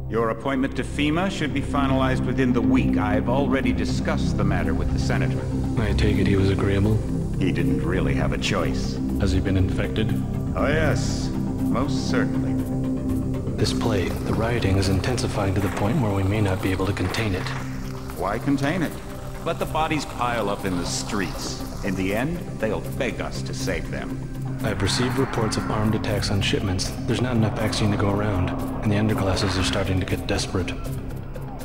Your appointment to FEMA should be finalized within the week. I've already discussed the matter with the Senator. I take it he was agreeable? He didn't really have a choice. Has he been infected? Oh yes, most certainly. This plague, the rioting is intensifying to the point where we may not be able to contain it. Why contain it? Let the bodies pile up in the streets. In the end, they'll beg us to save them. I've received reports of armed attacks on shipments. There's not enough vaccine to go around, and the underclasses are starting to get desperate.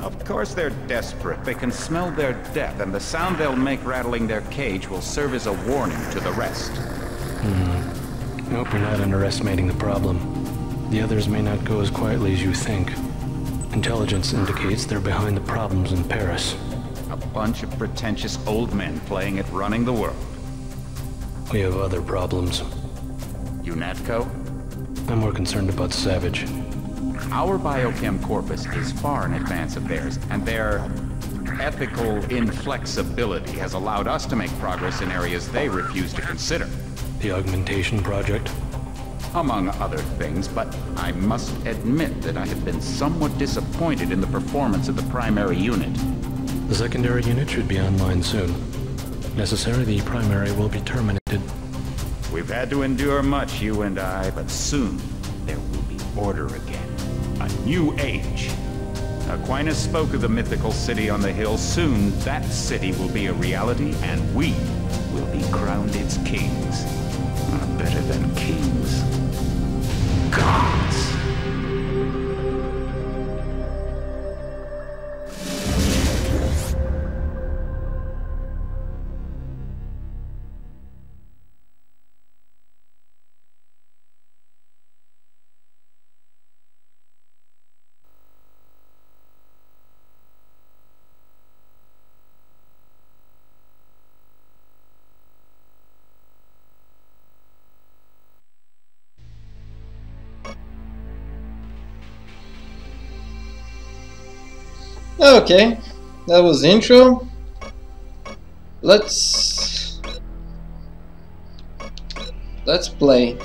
Of course they're desperate. They can smell their death, and the sound they'll make rattling their cage will serve as a warning to the rest. I hope you're not underestimating the problem. The others may not go as quietly as you think. Intelligence indicates they're behind the problems in Paris. A bunch of pretentious old men playing at running the world. We have other problems. UNATCO? I'm more concerned about Savage. Our biochem corpus is far in advance of theirs, and their ethical inflexibility has allowed us to make progress in areas they refuse to consider. The augmentation project? Among other things, but I must admit that I have been somewhat disappointed in the performance of the primary unit. The secondary unit should be online soon. If necessary, the primary will be terminated. We've had to endure much, you and I, but soon there will be order again. A new age. Aquinas spoke of the mythical city on the hill. Soon, that city will be a reality, and we will be crowned its kings. Not better than kings. Gods! Okay, that was the intro. Let's play.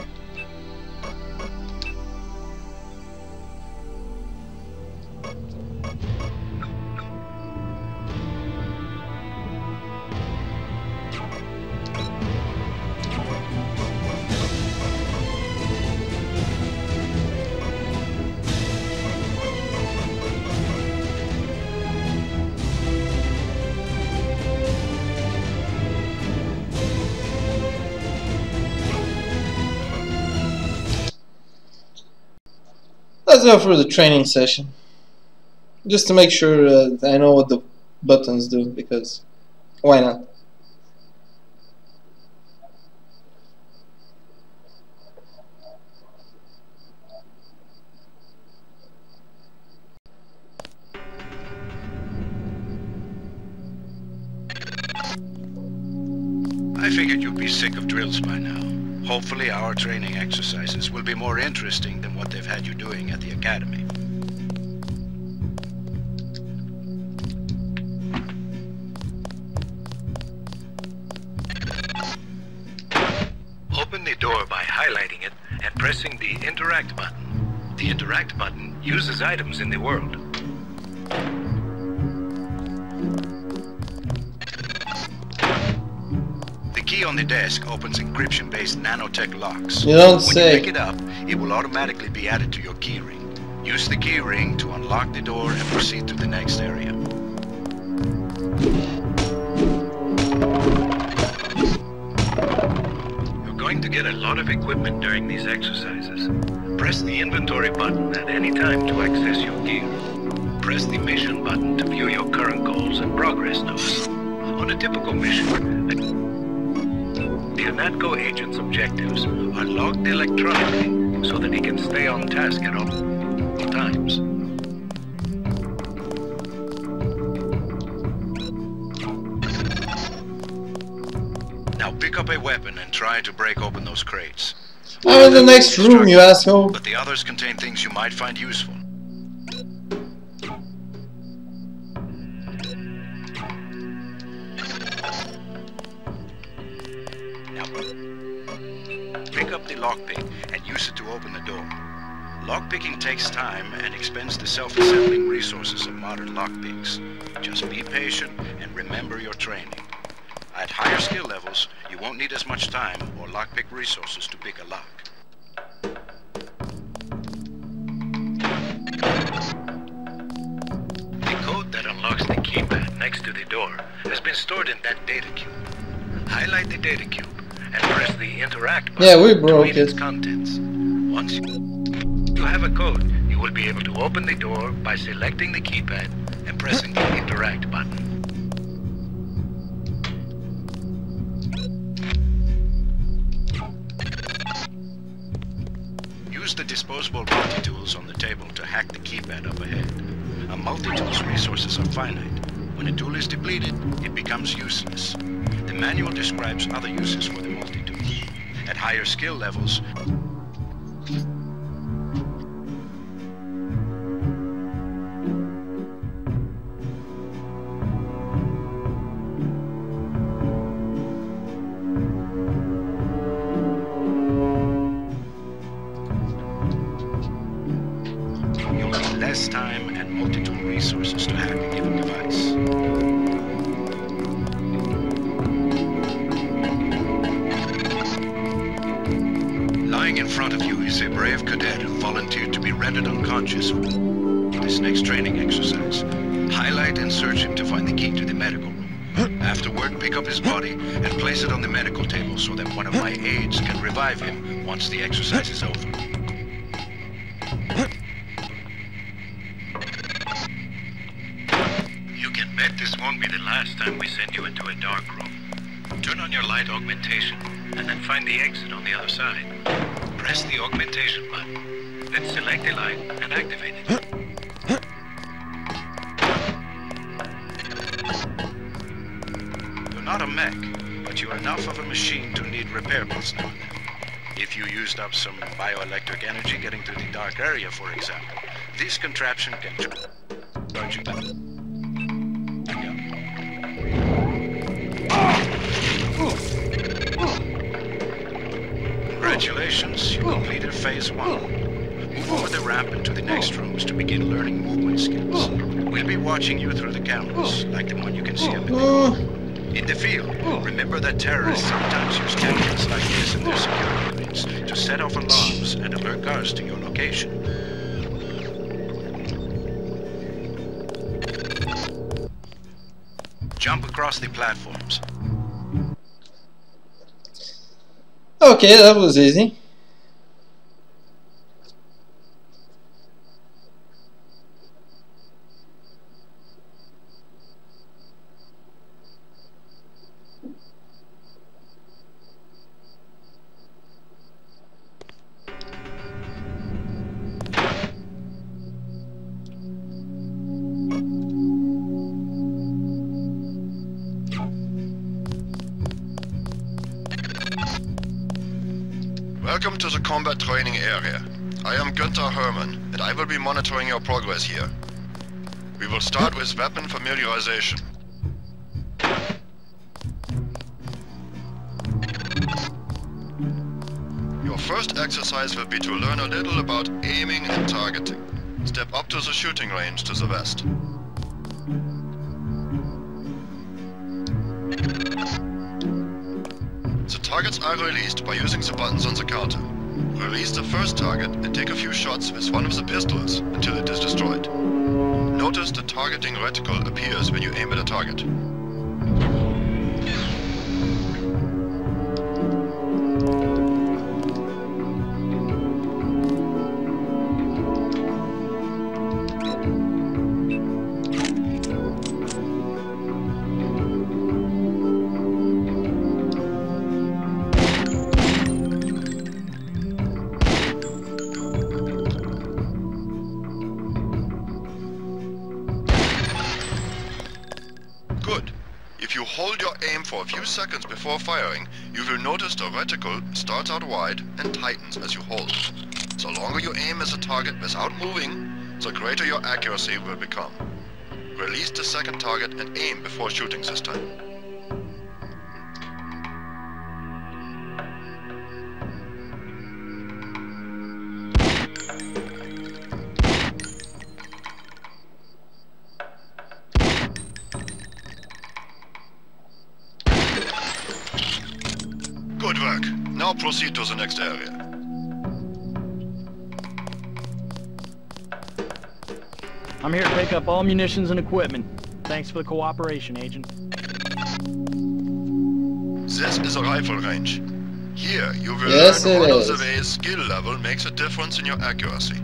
Let's go through the training session, just to make sure I know what the buttons do, because why not? I figured you'd be sick of drills by now. Hopefully our training exercises will be more interesting than what they've had you doing at the academy. Open the door by highlighting it and pressing the Interact button. The Interact button uses items in the world. The key on the desk opens encryption-based nanotech locks. You don't say. When you pick it up, it will automatically be added to your keyring. Use the keyring to unlock the door and proceed to the next area. You're going to get a lot of equipment during these exercises. Press the inventory button at any time to access your gear. Press the mission button to view your current goals and progress notes. On a typical mission, the UNATCO agent's objectives are logged electronically so that he can stay on task at all times. Now pick up a weapon and try to break open those crates. I'm in the next room, you asshole. But the others contain things you might find useful. lockpick and use it to open the door. Lockpicking takes time and expends the self-assembling resources of modern lockpicks. Just be patient and remember your training. At higher skill levels, you won't need as much time or lockpick resources to pick a lock. The code that unlocks the keypad next to the door has been stored in that data cube. Highlight the data cube and press the interact button Yeah, we to broke read it. its contents. Once you have a code, you will be able to open the door by selecting the keypad and pressing the interact button. Use the disposable multi-tools on the table to hack the keypad up ahead. A multi-tool's resources are finite. When a tool is depleted, it becomes useless. The manual describes other uses for the multi-tool. At higher skill levels, you'll need less time and multi-tool resources to hack a given device. Lying in front of you is a brave cadet who volunteered to be rendered unconscious in this next training exercise. Highlight and search him to find the key to the medical room. Afterward, pick up his body and place it on the medical table so that one of my aides can revive him once the exercise is over. You can bet this won't be the last time we send you into a dark room. Turn on your light augmentation and then find the exit on the other side. Press the augmentation button, then select the light and activate it. You're not a mech, but you're enough of a machine to need repair parts now and then. If you used up some bioelectric energy getting to the dark area, for example, this contraption can charge you back. Congratulations, you completed phase 1. Move over the ramp into the next rooms to begin learning movement skills. We'll be watching you through the cameras, like the one you can see up in the corner. In the field, remember that terrorists sometimes use cameras like this in their security units to set off alarms and alert guards to your location. Jump across the platforms. Okay, that was easy. Welcome to the combat training area. I am Günther Hermann, and I will be monitoring your progress here. We will start with weapon familiarization. Your first exercise will be to learn a little about aiming and targeting. Step up to the shooting range to the west. The targets are released by using the buttons on the counter. Release the first target and take a few shots with one of the pistols until it is destroyed. Notice the targeting reticle appears when you aim at a target. Good. If you hold your aim for a few seconds before firing, you will notice the reticle starts out wide and tightens as you hold. The longer you aim at the target without moving, the greater your accuracy will become. Release the second target and aim before shooting this time. work. Now proceed to the next area. I'm here to pick up all munitions and equipment. Thanks for the cooperation, Agent. This is a rifle range. Here, you will Yes, learn it one of is. the ways skill level makes a difference in your accuracy.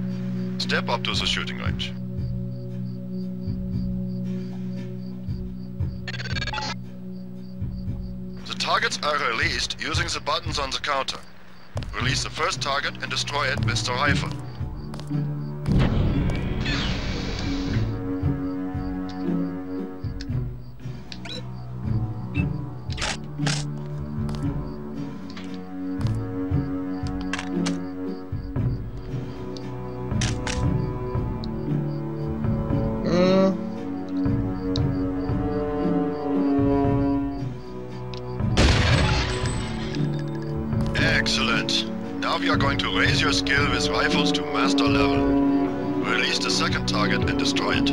Step up to the shooting range. The targets are released using the buttons on the counter. Release the first target and destroy it with the rifle. Excellent. Now we are going to raise your skill with rifles to master level. Release the second target and destroy it.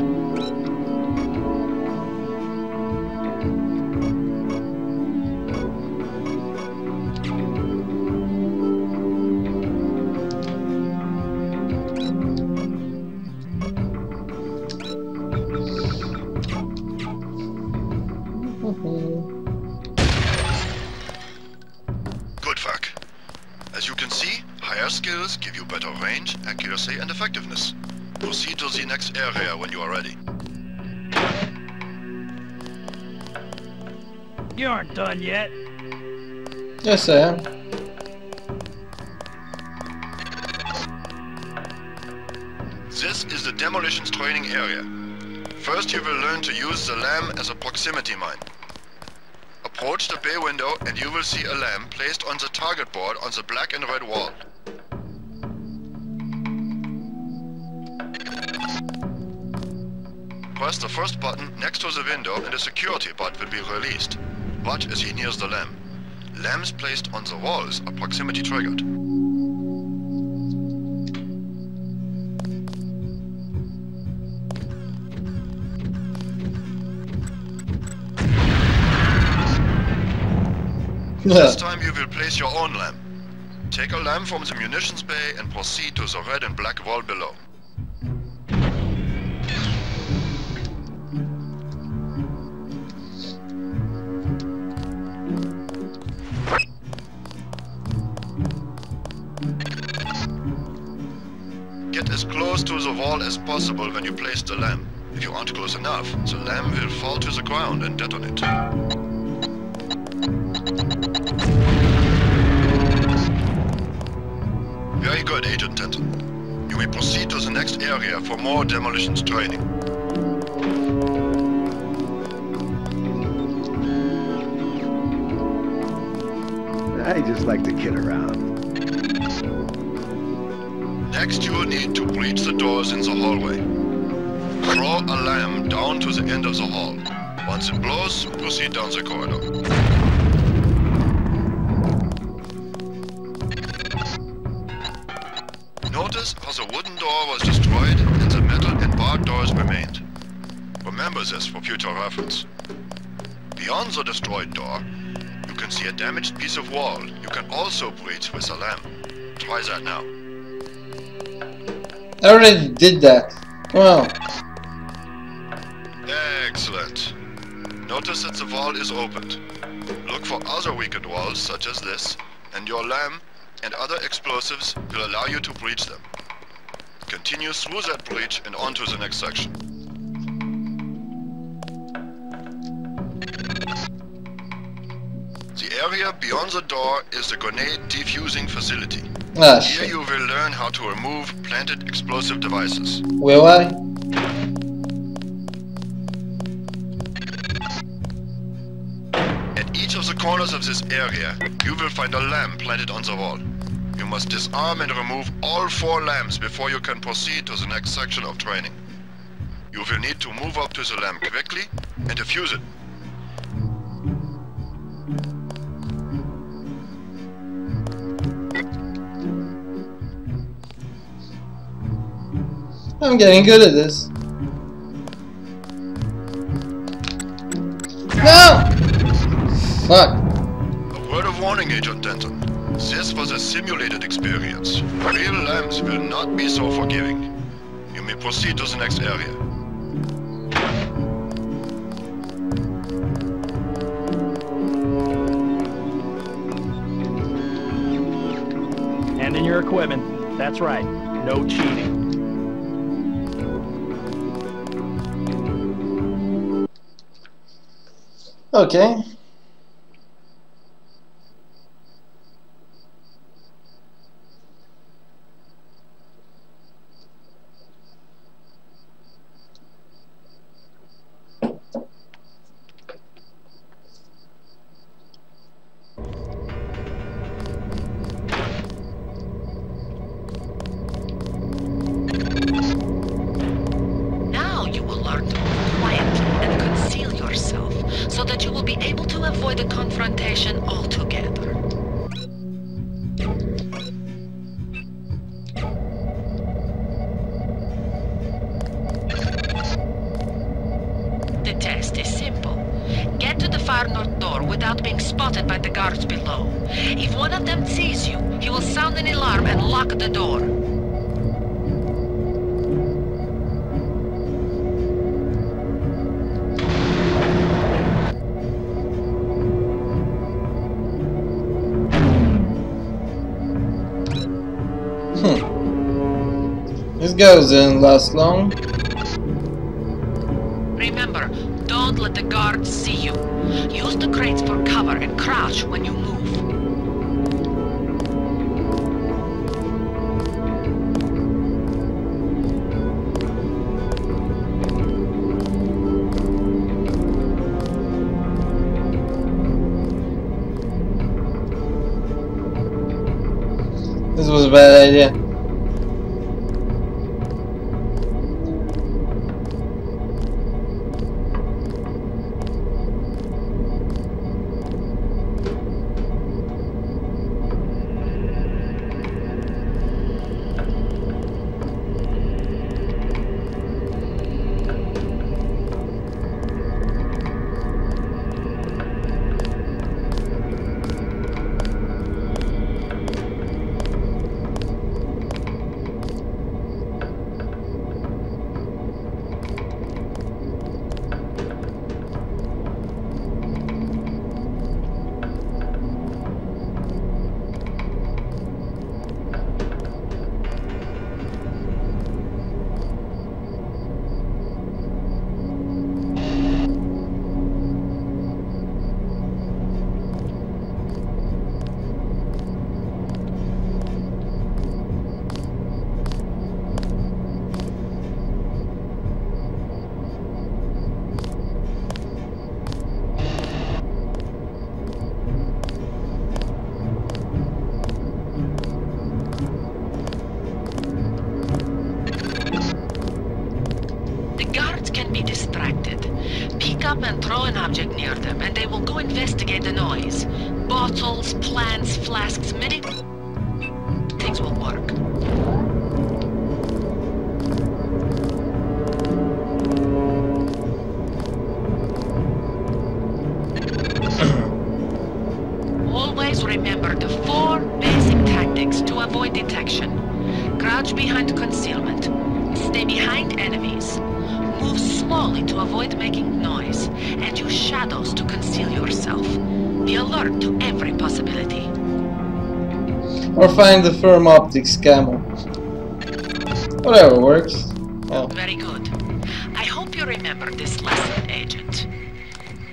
Good work. As you can see, higher skills give you better range, accuracy, and effectiveness. Proceed to the next area when you are ready. You aren't done yet. Yes, I am. This is the demolitions training area. First you will learn to use the lamb as a proximity mine. Approach the bay window and you will see a lamb placed on the target board on the black and red wall. Press the first button next to the window and a security bot will be released. Watch as he nears the lamb. Lambs placed on the walls are proximity triggered. This time you will place your own lamb. Take a lamb from the munitions bay and proceed to the red and black wall below. Get as close to the wall as possible when you place the lamb. If you aren't close enough, the lamb will fall to the ground and detonate. Very good, Agent Denton. You may proceed to the next area for more demolitions training. I just like to kid around. Next you will need to breach the doors in the hallway. Throw a lamb down to the end of the hall. Once it blows, proceed down the corridor. Notice how the wooden door was destroyed and the metal and barred doors remained. Remember this for future reference. Beyond the destroyed door, you can see a damaged piece of wall you can also breach with a lamb. Try that now. I already did that. Wow. Excellent. Notice that the wall is opened. Look for other weakened walls such as this, and your lamb and other explosives will allow you to breach them. Continue through that breach and on to the next section. The area beyond the door is the grenade defusing facility. Ah, Here shit. you will learn how to remove planted explosive devices. Will I? At each of the corners of this area, you will find a lamp planted on the wall. You must disarm and remove all 4 lamps before you can proceed to the next section of training. You will need to move up to the lamp quickly and defuse it. I'm getting good at this. No! Fuck. A word of warning, Agent Denton. This was a simulated experience. Real lambs will not be so forgiving. You may proceed to the next area. Hand in your equipment. That's right. No cheating. Okay. Now you will learn to move quietly and conceal yourself so that you will be able to avoid a confrontation altogether. The test is simple. Get to the far north door without being spotted by the guards below. If one of them sees you, he will sound an alarm and lock the door. This guy didn't last long. Remember, don't let the guards see you. Use the crates for cover and crouch when you move. This was a bad idea. Pick up and throw an object near them, and they will go investigate the noise. Bottles, plants, flasks, many things will work. Always remember the 4 basic tactics to avoid detection. Crouch behind concealment. Stay behind enemies. Move slowly to avoid making noise, and use shadows to conceal yourself. Be alert to every possibility. Or find the firm optics camo. Whatever works. Yeah. Very good. I hope you remember this lesson, Agent.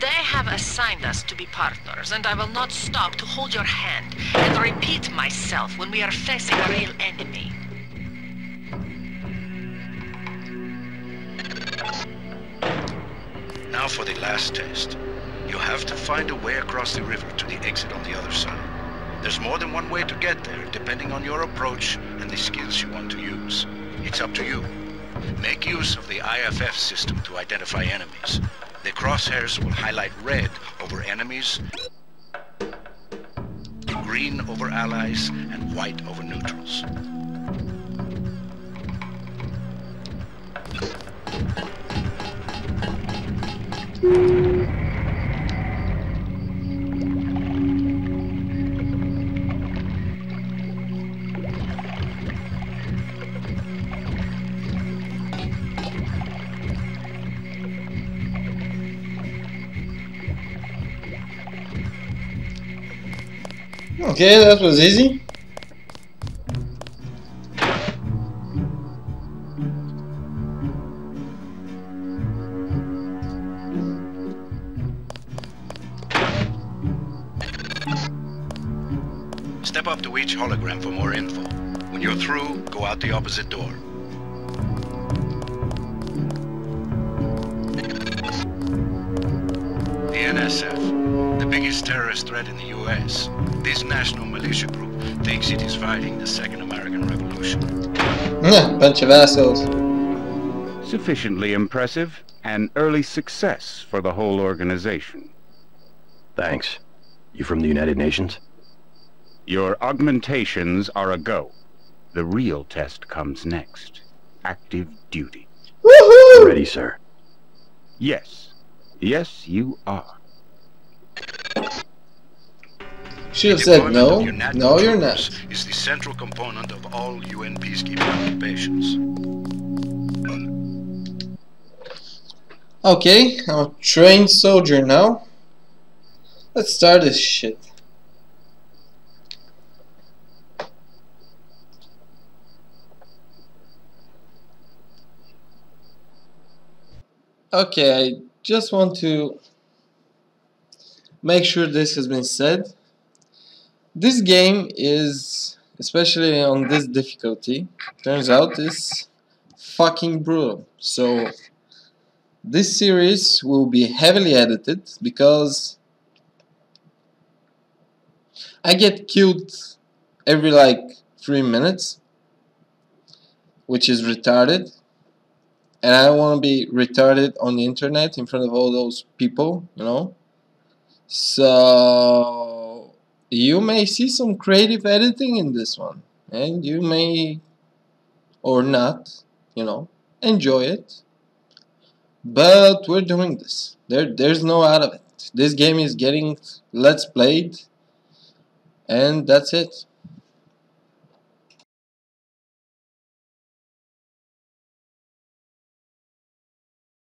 They have assigned us to be partners, and I will not stop to hold your hand and repeat myself when we are facing a real enemy. Now for the last test. You have to find a way across the river to the exit on the other side. There's more than one way to get there, depending on your approach and the skills you want to use. It's up to you. Make use of the IFF system to identify enemies. The crosshairs will highlight red over enemies, green over allies, and white over neutrals. Okay, that was easy. Step up to each hologram for more info. When you're through, go out the opposite door. The NSF, the biggest terrorist threat in the US. This national militia group thinks it is fighting the Second American Revolution. Bunch of assholes. Sufficiently impressive, an early success for the whole organization. Thanks. You from the United Nations? Your augmentations are a go. The real test comes next. Active duty. Woohoo! Ready, sir. Yes. Yes, you are. Should have said no. Deployment of your No, you're troopers not. is the central component of all UN peacekeeping occupations. Okay, I'm a trained soldier now. Let's start this shit. Okay, I just want to make sure this has been said. This game is, especially on this difficulty, turns out is fucking brutal. So this series will be heavily edited because I get killed every like 3 minutes, which is retarded. And I don't want to be retarded on the internet in front of all those people, you know. So you may see some creative editing in this one, and you may or not, you know, enjoy it. But we're doing this. There's no out of it. This game is getting let's played, and that's it.